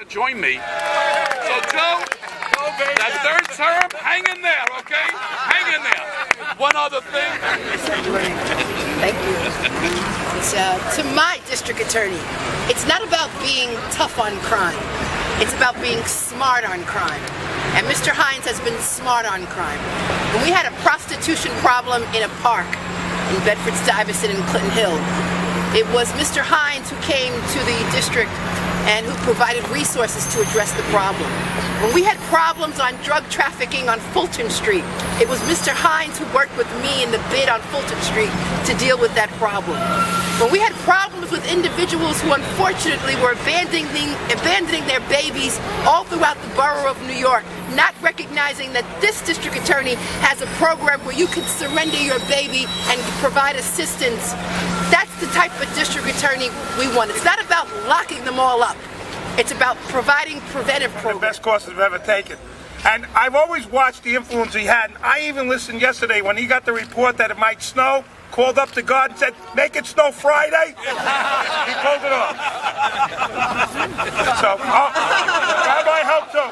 join me. So, Joe, that third term, hang in there, okay? Hang in there. One other thing. Thank you. To my district attorney, it's not about being tough on crime. It's about being smart on crime. And Mr. Hynes has been smart on crime. When we had a prostitution problem in a park in Bedford-Stuyvesant and Clinton Hill, it was Mr. Hynes who came to the district and who provided resources to address the problem. When we had problems on drug trafficking on Fulton Street, it was Mr. Hynes who worked with me in the bid on Fulton Street to deal with that problem. When we had problems with individuals who unfortunately were abandoning their babies all throughout the borough of New York, not recognizing that this district attorney has a program where you can surrender your baby and provide assistance, that's the type of district attorney we want. It's not about locking them all up. It's about providing preventive programs. The best courses I've ever taken. And I've always watched the influence he had. And I even listened yesterday when he got the report that it might snow, called up to God and said, make it snow Friday. He pulled it off. So, Rabbi helped too.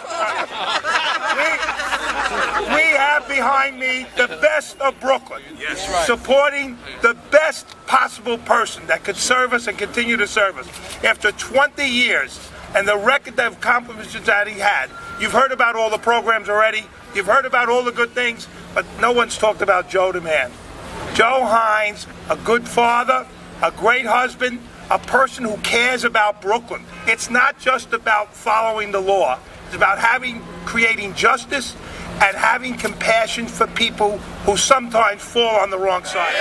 We have behind me the best of Brooklyn. Yes, right. Supporting the best possible person that could serve us and continue to serve us. After 20 years and the record of accomplishments that he had, you've heard about all the programs already. You've heard about all the good things, but no one's talked about Joe the man. Joe Hynes, a good father, a great husband, a person who cares about Brooklyn. It's not just about following the law. It's about creating justice and having compassion for people who sometimes fall on the wrong side.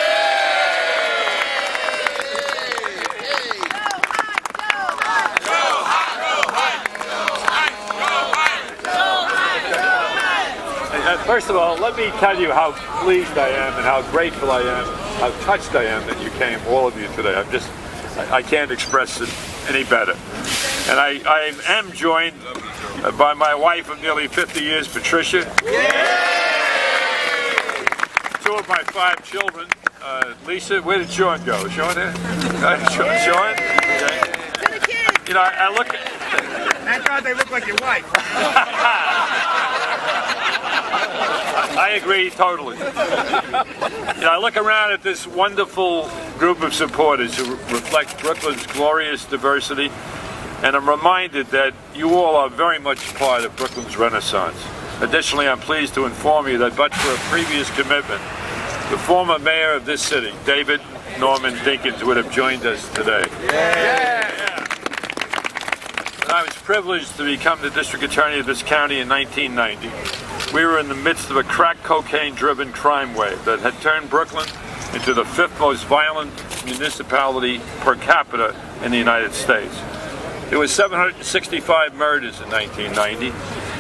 First of all, let me tell you how pleased I am and how grateful I am, how touched I am that you came, all of you today. I can't express it any better. And I am joined by my wife of nearly 50 years, Patricia. Two of my 5 children. Lisa, where did Sean go? Sean there? Sean? Okay. You know, I look at... Thank God they look like your wife. I agree totally. You know, I look around at this wonderful group of supporters who reflect Brooklyn's glorious diversity, and I'm reminded that you all are very much part of Brooklyn's renaissance. Additionally, I'm pleased to inform you that but for a previous commitment, the former mayor of this city, David Norman Dinkins, would have joined us today. When I was privileged to become the district attorney of this county in 1990, we were in the midst of a crack cocaine-driven crime wave that had turned Brooklyn into the 5th most violent municipality per capita in the United States. It was 765 murders in 1990.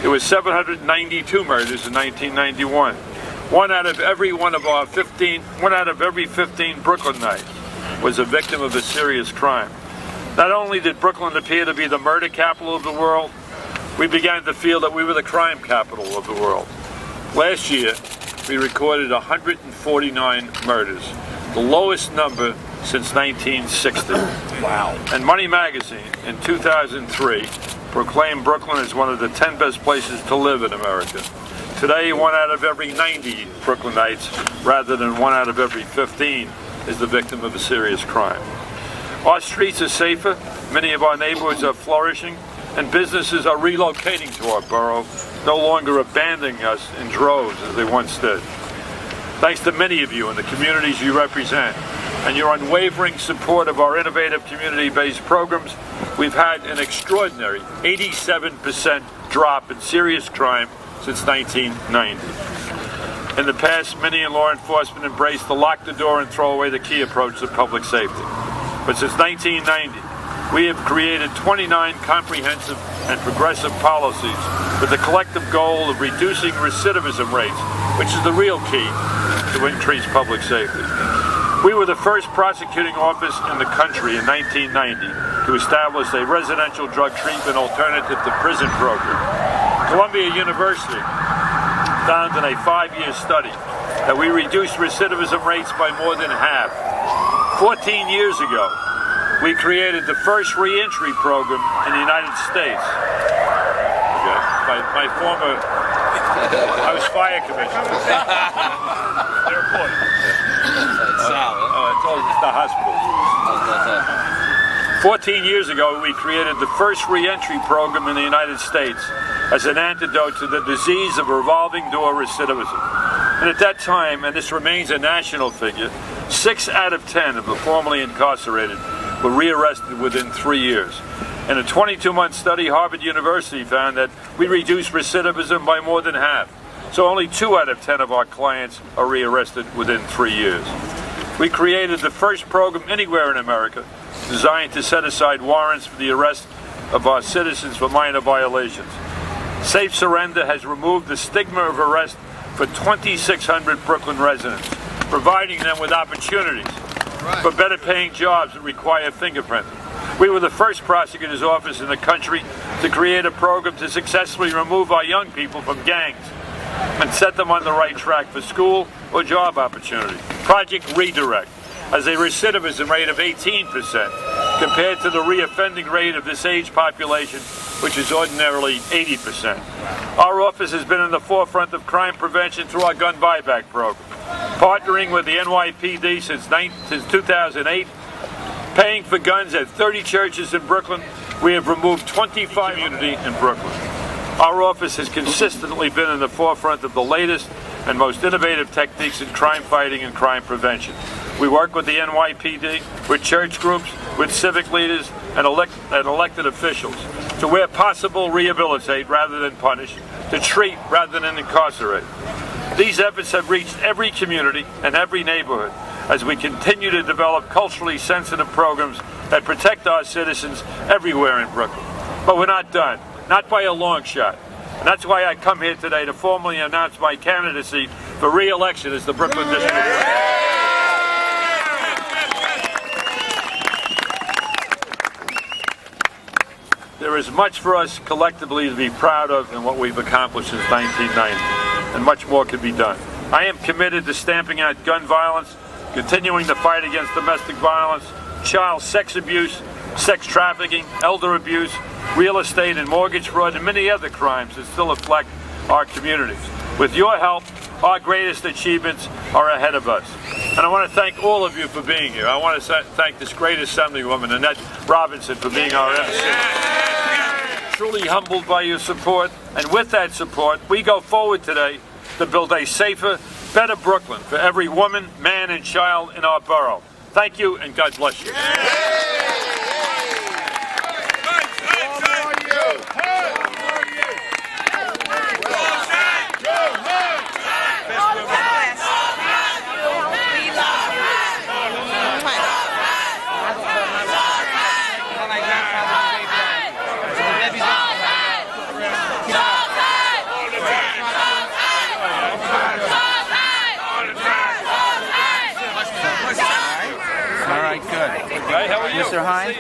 It was 792 murders in 1991. One out of every 15 Brooklynites was a victim of a serious crime. Not only did Brooklyn appear to be the murder capital of the world, we began to feel that we were the crime capital of the world. Last year, we recorded 149 murders, the lowest number since 1960. Wow. And Money Magazine in 2003 proclaimed Brooklyn as one of the 10 best places to live in America. Today, 1 out of every 90 Brooklynites, rather than 1 out of every 15, is the victim of a serious crime. Our streets are safer, many of our neighborhoods are flourishing, and businesses are relocating to our borough, no longer abandoning us in droves as they once did. Thanks to many of you and the communities you represent, and your unwavering support of our innovative community-based programs, we've had an extraordinary 87% drop in serious crime since 1990. In the past, many in law enforcement embraced the lock the door and throw away the key approach to public safety. But since 1990, we have created 29 comprehensive and progressive policies with the collective goal of reducing recidivism rates, which is the real key to increase public safety. We were the first prosecuting office in the country in 1990 to establish a residential drug treatment alternative to prison program. Columbia University found in a 5-year study that we reduced recidivism rates by more than half. 14 years ago, we created the first reentry program in the United States. Okay. My former, I was fire commissioner. They're reporting. It's the hospital. 14 years ago, we created the first reentry program in the United States as an antidote to the disease of revolving door recidivism. And at that time, and this remains a national figure, 6 out of 10 of the formerly incarcerated were rearrested within 3 years. In a 22-month study, Harvard University found that we reduced recidivism by more than half. So only 2 out of 10 of our clients are rearrested within 3 years. We created the first program anywhere in America designed to set aside warrants for the arrest of our citizens for minor violations. Safe surrender has removed the stigma of arrest for 2,600 Brooklyn residents, providing them with opportunities for better paying jobs that require fingerprinting. We were the first prosecutor's office in the country to create a program to successfully remove our young people from gangs and set them on the right track for school or job opportunity. Project Redirect has a recidivism rate of 18% compared to the reoffending rate of this age population, which is ordinarily 80%. Our office has been in the forefront of crime prevention through our gun buyback program, partnering with the NYPD since 2008, paying for guns at 30 churches in Brooklyn. We have removed 25 community in Brooklyn. Our office has consistently been in the forefront of the latest and most innovative techniques in crime fighting and crime prevention. We work with the NYPD, with church groups, with civic leaders, and elected officials to, where possible, rehabilitate rather than punish, to treat rather than incarcerate. These efforts have reached every community and every neighborhood as we continue to develop culturally sensitive programs that protect our citizens everywhere in Brooklyn. But we're not done, not by a long shot. And that's why I come here today to formally announce my candidacy for re-election as the Brooklyn District Attorney. There is much for us collectively to be proud of in what we've accomplished since 1990, and much more can be done. I am committed to stamping out gun violence, continuing the fight against domestic violence, child sex abuse, sex trafficking, elder abuse, real estate and mortgage fraud, and many other crimes that still afflict our communities. With your help, our greatest achievements are ahead of us. And I want to thank all of you for being here. I want to thank this great Assemblywoman, Annette Robinson, for being our MC. Truly humbled by your support, and with that support, we go forward today to build a safer, better Brooklyn for every woman, man, and child in our borough. Thank you, and God bless you. Mr. Hynes,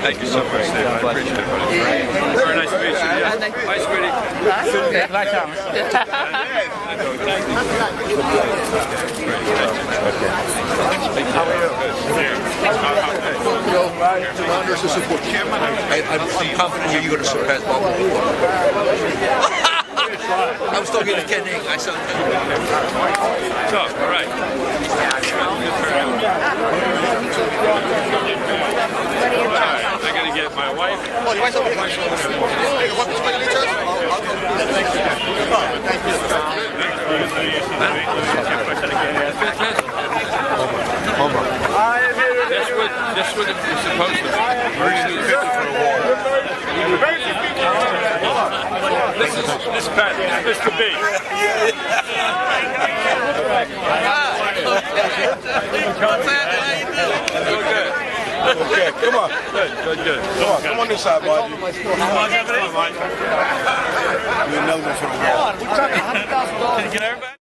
Thank you so much, Dave. I appreciate it, buddy. Very nice to meet you. Yeah. Hi, sweetie. Okay. Bye, Thomas. I'm confident you're going to surpass Bob. I was talking to Ken Ing. I saw him. So, all right. I got to get my wife. That's what it's supposed to be. This Pat, Mr. B. Doing good. Okay, come on. Good. Come on this side, bud. You another one for the wall. Can you get everybody?